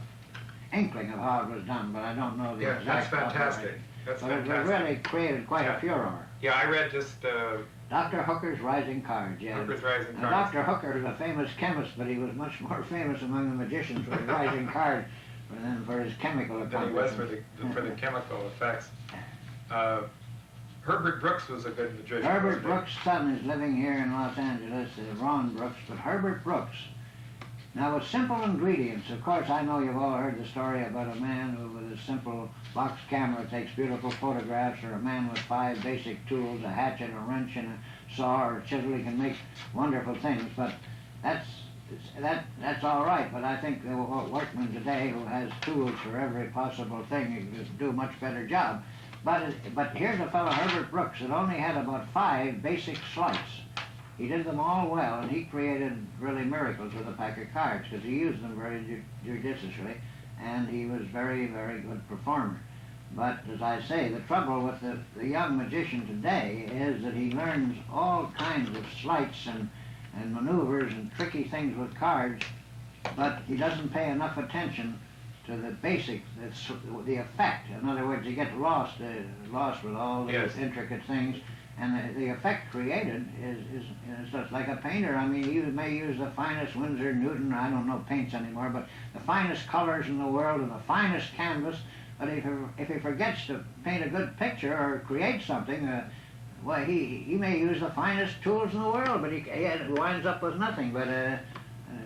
inkling of how it was done, but I don't know the exact. That's fantastic. That's fantastic. It really created quite a furor. Yeah, I read just... Dr. Hooker's Rising Cards, yeah. Hooker's Rising Cards. Dr. Hooker was a famous chemist, but he was much more famous among the magicians for his rising card than for his chemical effects. Than he was for the chemical effects. Herbert Brooks was a good magician. Herbert Brooks' son is living here in Los Angeles, Ron Brooks, but Herbert Brooks. Now with simple ingredients, of course I know you've all heard the story about a man who with a simple box camera takes beautiful photographs, or a man with 5 basic tools, a hatchet, a wrench, and a saw, or a chisel. He can make wonderful things, but that's all right. But I think the workman today who has tools for every possible thing, he can do a much better job. But here's a fellow, Herbert Brooks, that only had about 5 basic sleights. He did them all well, and he created really miracles with a pack of cards, because he used them very judiciously, and he was very, very good performer. But as I say, the trouble with the young magician today is that he learns all kinds of sleights and maneuvers and tricky things with cards, but he doesn't pay enough attention to the basics, the effect. In other words, you get lost with all these intricate things, and the effect created is just like a painter. I mean, you may use the finest Winsor Newton, I don't know paints anymore, but the finest colors in the world and the finest canvas, but if he forgets to paint a good picture or create something, well, he may use the finest tools in the world, but he winds up with nothing but a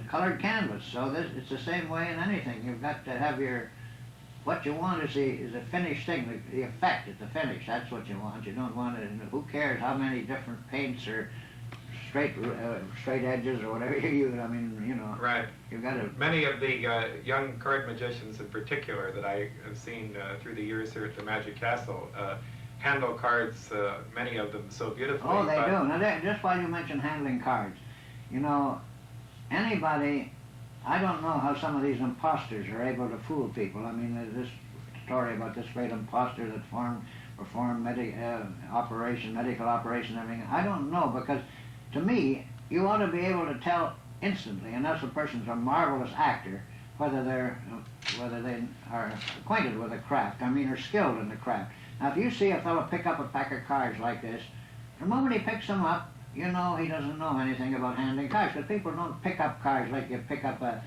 colored canvas. So it's the same way in anything. You've got to have what you want is a finished thing, the effect at the finish. That's what you want. You don't want it. Who cares how many different paints or straight edges or whatever you use? I mean, you know. Right. You've got to. Many of the young card magicians, in particular, that I have seen through the years here at the Magic Castle, handle cards. Many of them so beautifully. Oh, they do. Now, just while you mention handling cards, you know, anybody. I don't know how some of these imposters are able to fool people. I mean, there's this story about this great imposter that performed medical operation, and everything. I don't know, because to me, you ought to be able to tell instantly, unless a person's a marvelous actor, whether they are acquainted with the craft. I mean, are skilled in the craft. Now, if you see a fellow pick up a pack of cards like this, the moment he picks them up, you know he doesn't know anything about handling cards, because people don't pick up cards like you pick up a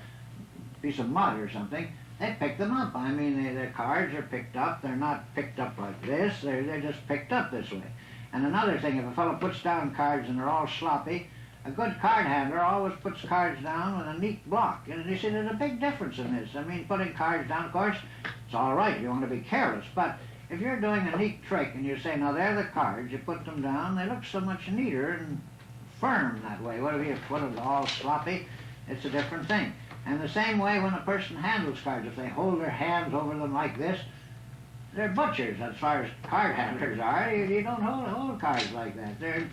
piece of mud or something. They pick them up. I mean, their cards are picked up. They're not picked up like this. They're just picked up this way. And another thing, if a fellow puts down cards and they're all sloppy, a good card handler always puts cards down with a neat block. And you see, there's a big difference in this. I mean, putting cards down, of course, it's all right. You want to be careless. But if you're doing a neat trick and you say, now, they're the cards, you put them down, they look so much neater and firm that way. What if you put them all sloppy? It's a different thing. And the same way when a person handles cards, if they hold their hands over them like this, they're butchers as far as card handlers are. You don't hold cards like that. They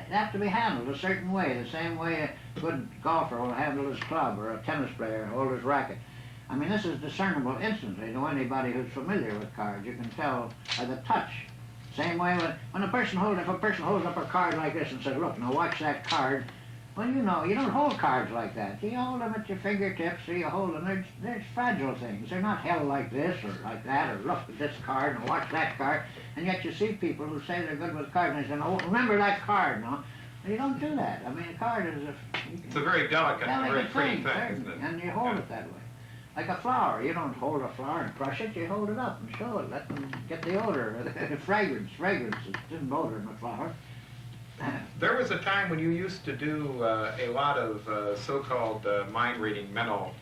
have to be handled a certain way, the same way a good golfer will handle his club, or a tennis player hold his racket. I mean, this is discernible instantly to anybody who's familiar with cards. You can tell by the touch. Same way when if a person holds up a card like this and says, look, now watch that card, Well, you know, you don't hold cards like that. You hold them at your fingertips, so you hold them. They're fragile things. They're not held like this or like that, or look at this card and watch that card. And yet you see people who say they're good with cards, and they say, oh, remember that card, no? Well, you don't do that. I mean, a card is It's a very delicate very pretty thing, isn't it? And you hold it that way. Like a flower. You don't hold a flower and crush it. You hold it up and show it. Let them get the odor, the fragrance. Fragrance is an odor in a flower. There was a time when you used to do a lot of so-called mind-reading mental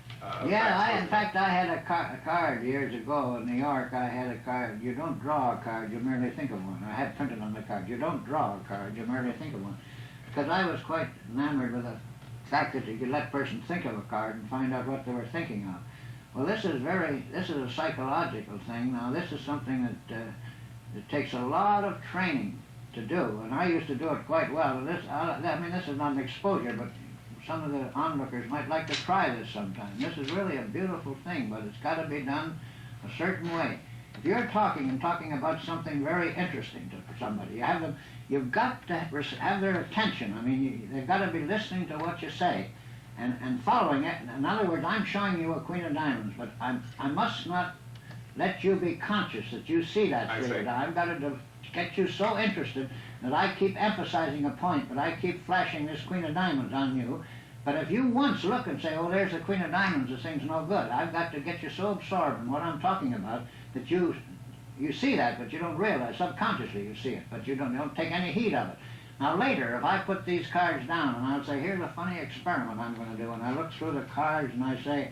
yeah, in fact, I had a card years ago in New York. I had a card. You don't draw a card, you merely think of one. I had printed on the card. You don't draw a card, you merely think of one. Because I was quite enamored with the fact that you could let a person think of a card and find out what they were thinking of. Well, this is a psychological thing. Now, this is something that it takes a lot of training to do, and I used to do it quite well. This is not an exposure, but some of the onlookers might like to try this sometime. This is really a beautiful thing, but it's got to be done a certain way. If you're talking about something very interesting to somebody, you've got to have their attention. I mean, they've got to be listening to what you say and following it. In other words, I'm showing you a Queen of Diamonds, but I must not let you be conscious that you see that Queen of Diamonds. I've got to get you so interested that I keep emphasizing a point, but I keep flashing this Queen of Diamonds on you. But if you once look and say, oh, there's the Queen of Diamonds, this thing's no good, I've got to get you so absorbed in what I'm talking about that you see that, but you don't realize. Subconsciously you see it, but you don't take any heed of it. Now later, if I put these cards down and I'll say, here's a funny experiment I'm going to do, and I look through the cards and I say,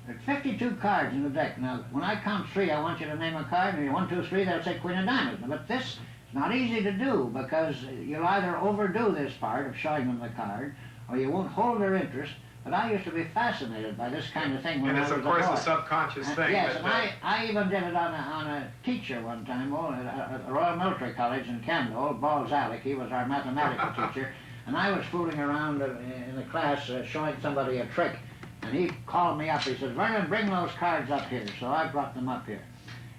there's 52 cards in the deck. Now, when I count 3, I want you to name a card, and 1, 2, 3, they'll say Queen of Diamonds. But this is not easy to do, because you'll either overdo this part of showing them the card, or you won't hold their interest. But I used to be fascinated by this kind of thing when I was a boy. And it's, of course, a subconscious thing. Yes, and I even did it on a teacher one time, at the Royal Military College in Canada, old Balls Alec. He was our mathematical teacher, and I was fooling around in the class showing somebody a trick. And he called me up. He said, Vernon, bring those cards up here. So I brought them up here.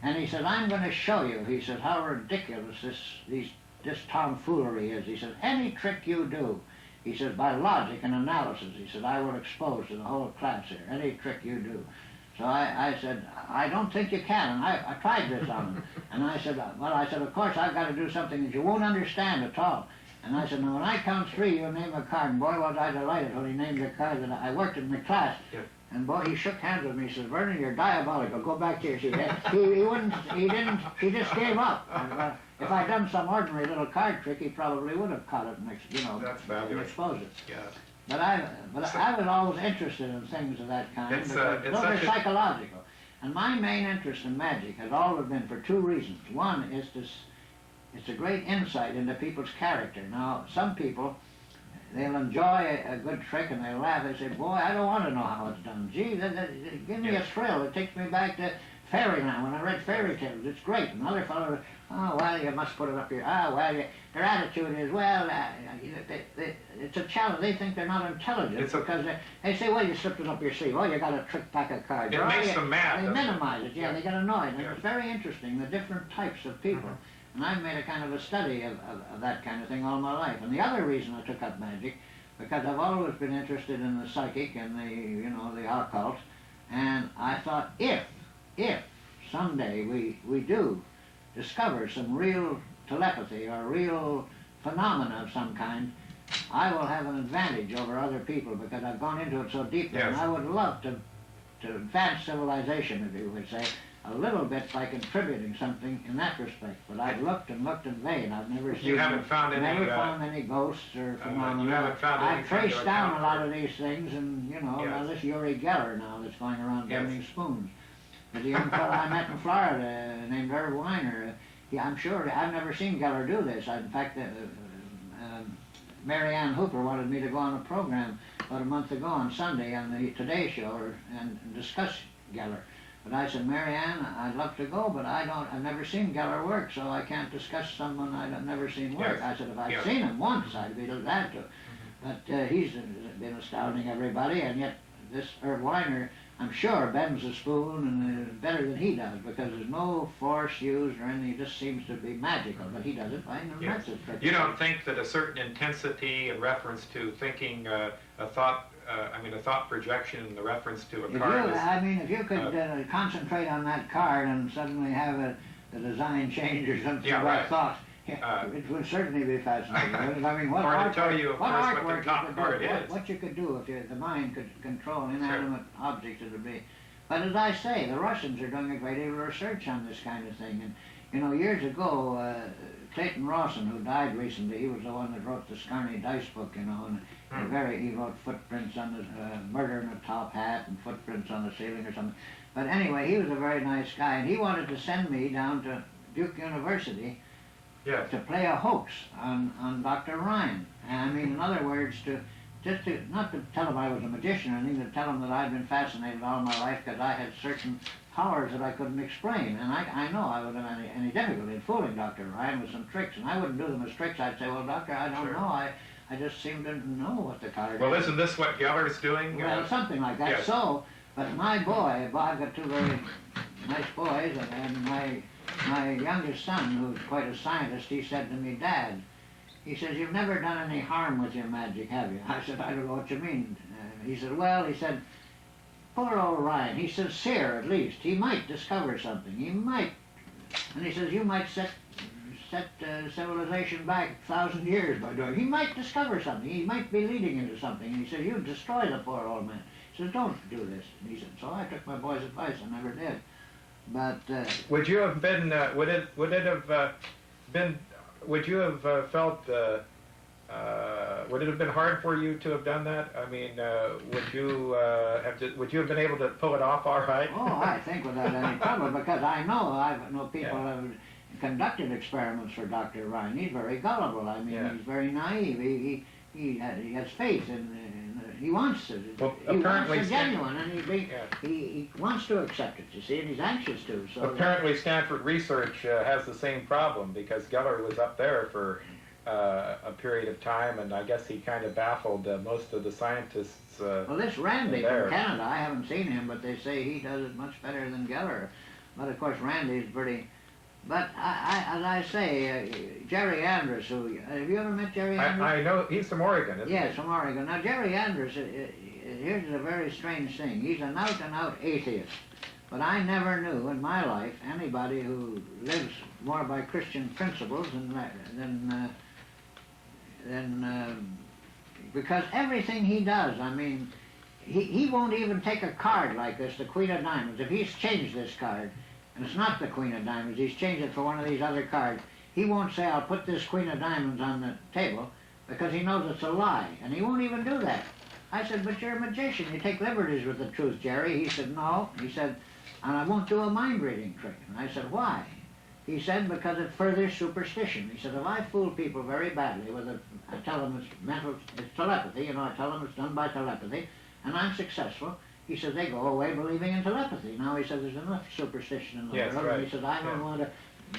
And he said, I'm going to show you. He said, how ridiculous this tomfoolery is. He said, any trick you do, he said, by logic and analysis, he said, I will expose to the whole class here, any trick you do. So I said, I don't think you can. And I tried this on him. And I said, of course, I've got to do something that you won't understand at all. And I said, now when I count 3, you'll name a card. And boy, was I delighted when he named the card that I worked in the class. Yeah. And boy, he shook hands with me. He said, Vernon, you're diabolical. Go back to your seat. He just gave up. And, if I'd done some ordinary little card trick, he probably would have caught it and, exposed it. Yeah. But I was always interested in things of that kind, because those are psychological. And my main interest in magic has always been for 2 reasons. One is it's a great insight into people's character. Now, some people, they'll enjoy a good trick and they'll laugh. They say, boy, I don't want to know how it's done. Gee, give me a thrill. It takes me back to fairyland when I read fairy tales. It's great. Another fellow, oh, well, you must put it up here. Ah, well, their attitude is, well, it's a challenge. They think they're not intelligent because they say, well, you slipped it up your sleeve. Oh, you got a trick pack of cards. It makes them mad. They minimize it. Yeah, they get annoyed. And it's very interesting, the different types of people. And I've made a kind of a study of that kind of thing all my life. And the other reason I took up magic, because I've always been interested in the psychic and the occult. And I thought, if someday we do discover some real telepathy or real phenomena of some kind, I will have an advantage over other people because I've gone into it so deeply. Yes. And I would love to advance civilization, if you would say, a little bit by contributing something in that respect. But I've looked and looked in vain. I've never seen. You haven't found any. Never found any ghosts or phenomena. You haven't found I've traced down a lot of these things, and now this Uri Geller now that's going around bending spoons. There's a young fellow I met in Florida named Irv Weiner. I'm sure I've never seen Geller do this. In fact, Mary Ann Hooper wanted me to go on a program about a month ago on Sunday on the Today Show and discuss Geller. But I said, Mary Ann, I'd love to go, but I've never seen Geller work, so I can't discuss someone I've never seen work. Yes. I said, if I'd seen him once, I'd be glad to. But he's been astounding everybody, and yet this Irv Weiner, I'm sure bends the spoon and better than he does, because there's no force used or anything. It just seems to be magical, but he does it by the Yes. method. You don't think that a certain intensity in reference to thinking a thought projection in the reference to a card If you could concentrate on that card and suddenly have the design change or something about thoughts, it would certainly be fascinating. I mean, what hard artwork, to tell you, of course, what the artwork top you could card do, is. what you could do if the mind could control inanimate objects, it would be. But as I say, the Russians are doing a great deal of research on this kind of thing. And, you know, years ago, Clayton Rawson, who died recently, he was the one that wrote the Scarney Dice book, you know, and he wrote footprints on the murder in a top hat and footprints on the ceiling or something. But anyway, he was a very nice guy, and he wanted to send me down to Duke University to play a hoax on Dr. Ryan. And I mean, in other words, not to tell him I was a magician or anything, to tell him that I'd been fascinated all my life because I had certain powers that I couldn't explain. And I know I wouldn't have any difficulty in fooling Dr. Ryan with some tricks. And I wouldn't do them as tricks. I'd say, well, doctor, I don't know. I just seem to know what the card is. Well, isn't this what Geller's doing? Well, something like that. Yes. So, but my boy, I've got two very nice boys, and my youngest son, who's quite a scientist, he said to me, Dad, he says, you've never done any harm with your magic, have you? I said, I don't know what you mean. He said, well, he said, poor old Ryan, he says, Seer, at least, he might discover something, he might. And he says, you might set civilization back 1,000 years by doing it. He might discover something, he might be leading into something. And he said, you destroy the poor old man. He says, don't do this. And he said, so I took my boy's advice, I never did. But would you have been? Would it have been? Would you have felt? Would it have been hard for you to have done that? I mean, would you have been able to pull it off all right? Oh, I think without any trouble, because I know people have conducted experiments for Dr. Ryan. He's very gullible. I mean, he's very naive. He has faith he wants it. Well, he wants it genuine, and he wants to accept it, you see, and he's anxious to. So apparently Stanford Research has the same problem, because Geller was up there for a period of time, and I guess he kind of baffled most of the scientists. Well, this Randy from Canada, I haven't seen him, but they say he does it much better than Geller. But of course, Randy's pretty. But as I say, Jerry Andrus, have you ever met Jerry Andrus? I know, he's from Oregon, isn't he? Yes, from Oregon. Now, Jerry Andrus, here's a very strange thing. He's an out-and-out atheist. But I never knew in my life anybody who lives more by Christian principles because everything he does, I mean, he won't even take a card like this, the Queen of Diamonds. If he's changed this card, and it's not the Queen of Diamonds, he's changed it for one of these other cards, he won't say, I'll put this Queen of Diamonds on the table, because he knows it's a lie, and he won't even do that. I said, but you're a magician, you take liberties with the truth, Jerry. He said, no. He said, and I won't do a mind-reading trick. And I said, why? He said, because it furthers superstition. He said, if I fool people very badly with I tell them it's telepathy, you know, I tell them it's done by telepathy, and I'm successful, he said, they go away believing in telepathy. Now, he said, there's enough superstition in the world. Right. And he said, I don't want to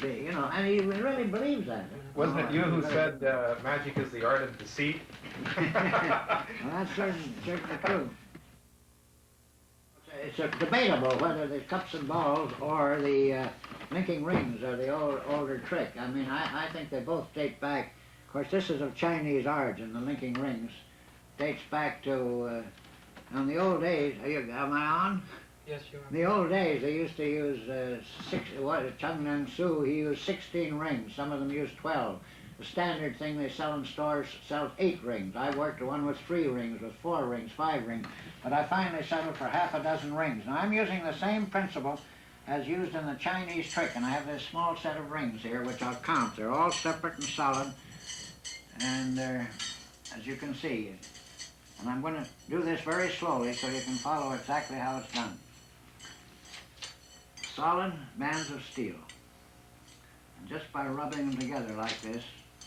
be, you know, and he really believes that. Wasn't it you who said magic is the art of deceit? Well, that's certainly true. It's debatable whether the cups and balls or the linking rings are the older trick. I mean, I think they both date back. Of course, this is of Chinese origin, the linking rings. Dates back to, in the old days, am I on? Yes, you are. In the old days, they used to use Chung Nang Su, he used 16 rings. Some of them used 12. The standard thing they sell in stores sells 8 rings. I worked one with 3 rings, with 4 rings, 5 rings. But I finally settled for half a dozen rings. Now, I'm using the same principle as used in the Chinese trick, and I have this small set of rings here, which I'll count. They're all separate and solid, and they're, as you can see. And I'm going to do this very slowly so you can follow exactly how it's done. Solid bands of steel. And just by rubbing them together like this,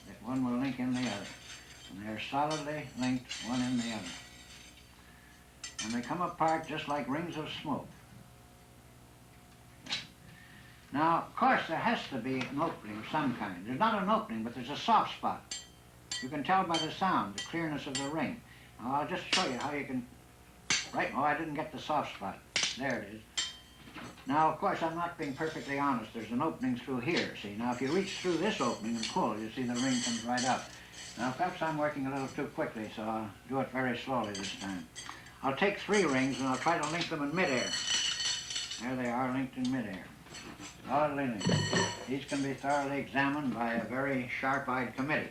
that one will link in the other. And they're solidly linked one in the other. And they come apart just like rings of smoke. Now, of course, there has to be an opening of some kind. There's not an opening, but there's a soft spot. You can tell by the sound, the clearness of the ring. Now, I'll just show you how you can... Right, oh, I didn't get the soft spot. There it is. Now, of course, I'm not being perfectly honest. There's an opening through here, see? Now, if you reach through this opening and pull, you see the ring comes right up. Now, perhaps I'm working a little too quickly, so I'll do it very slowly this time. I'll take 3 rings and I'll try to link them in midair. There they are, linked in midair. Solidly linked. These can be thoroughly examined by a very sharp-eyed committee.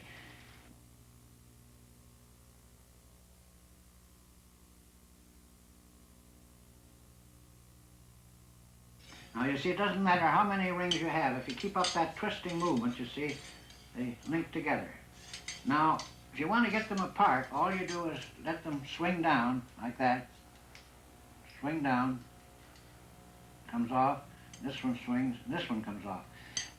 Now, you see, it doesn't matter how many rings you have. If you keep up that twisting movement, you see, they link together. Now, if you want to get them apart, all you do is let them swing down like that. Swing down, comes off. This one swings, and this one comes off.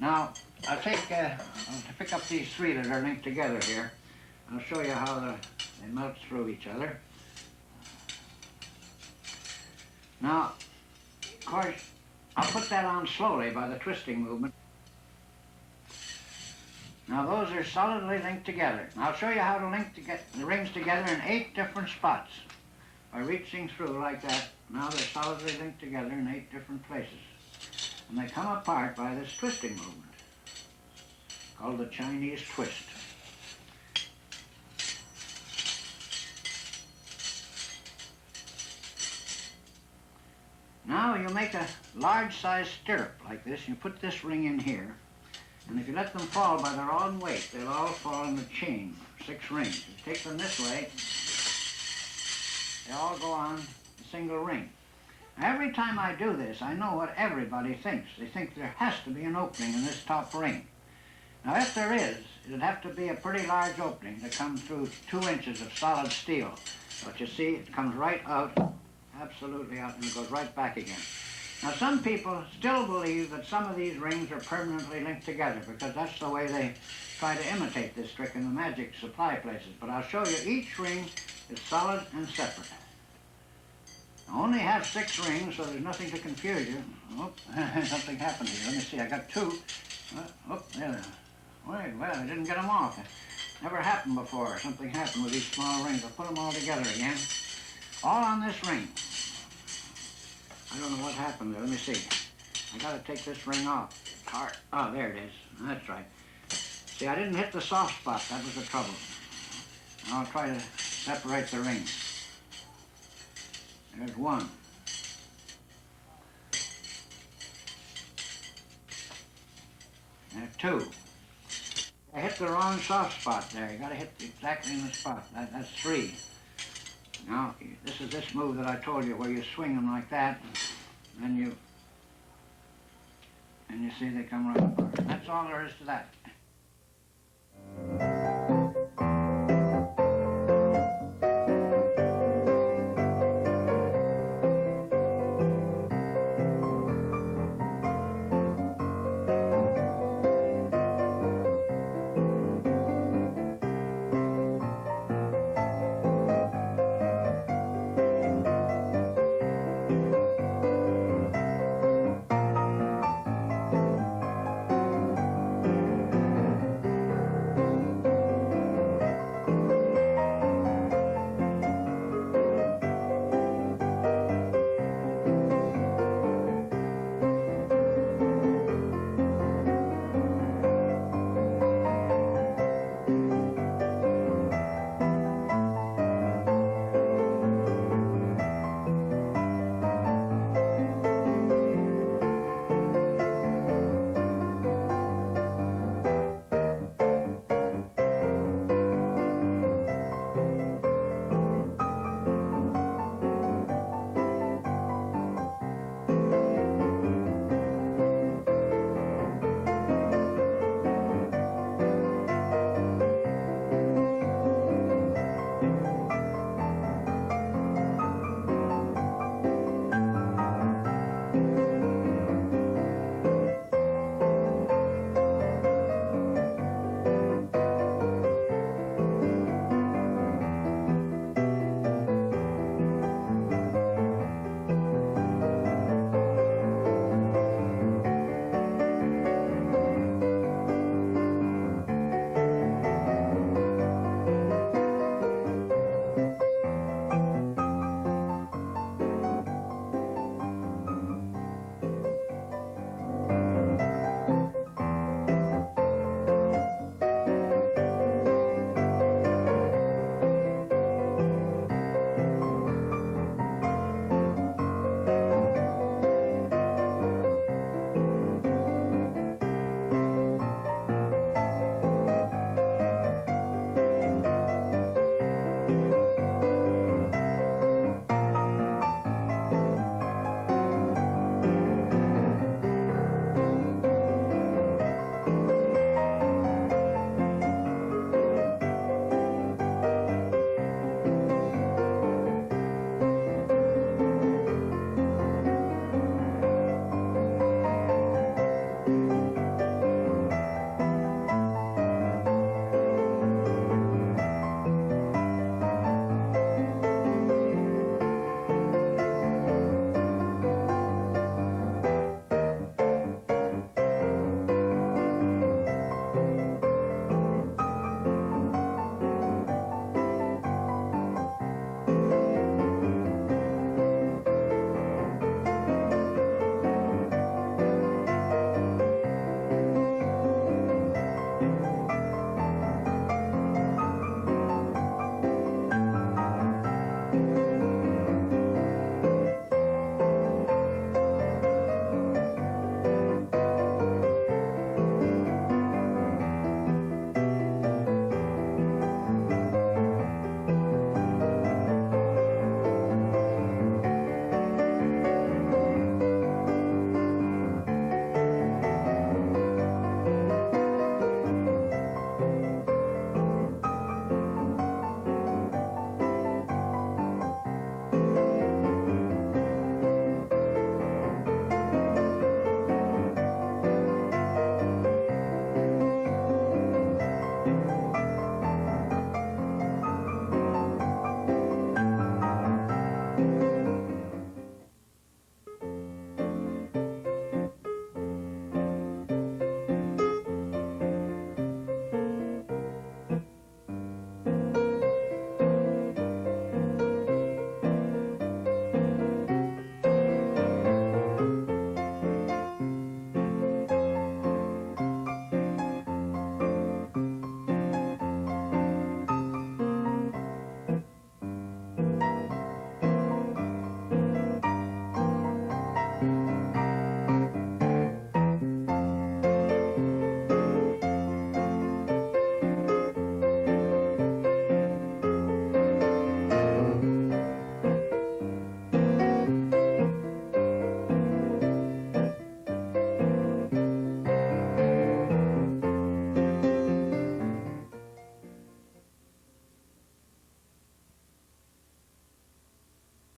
Now, I'll pick up these 3 that are linked together here. I'll show you how they melt through each other. Now, of course, I'll put that on slowly by the twisting movement. Now those are solidly linked together. I'll show you how to link the rings together in 8 different spots. By reaching through like that, now they're solidly linked together in 8 different places. And they come apart by this twisting movement, called the Chinese twist. Now you make a large-sized stirrup like this. You put this ring in here, and if you let them fall by their own weight, they'll all fall in a chain, 6 rings. You take them this way, they all go on a single ring. Now, every time I do this, I know what everybody thinks. They think there has to be an opening in this top ring. Now, if there is, it'd have to be a pretty large opening to come through 2 inches of solid steel. But you see, it comes right out, absolutely out, and it goes right back again. Now, some people still believe that some of these rings are permanently linked together because that's the way they try to imitate this trick in the magic supply places. But I'll show you each ring is solid and separate. I only have 6 rings, so there's nothing to confuse you. Oh, something happened here. Let me see, I got 2. Oh, there. Wait, well, I didn't get them off. Never happened before. Something happened with these small rings. I'll put them all together again. All on this ring. I don't know what happened there. Let me see. I got to take this ring off. Hard. Oh, there it is. That's right. See, I didn't hit the soft spot. That was the trouble. Now I'll try to separate the rings. There's 1. There's 2. I hit the wrong soft spot there. You got to hit exactly in the spot. That's 3. Now, this is this move that I told you where you swing them like that, and you see they come right apart. That's all there is to that.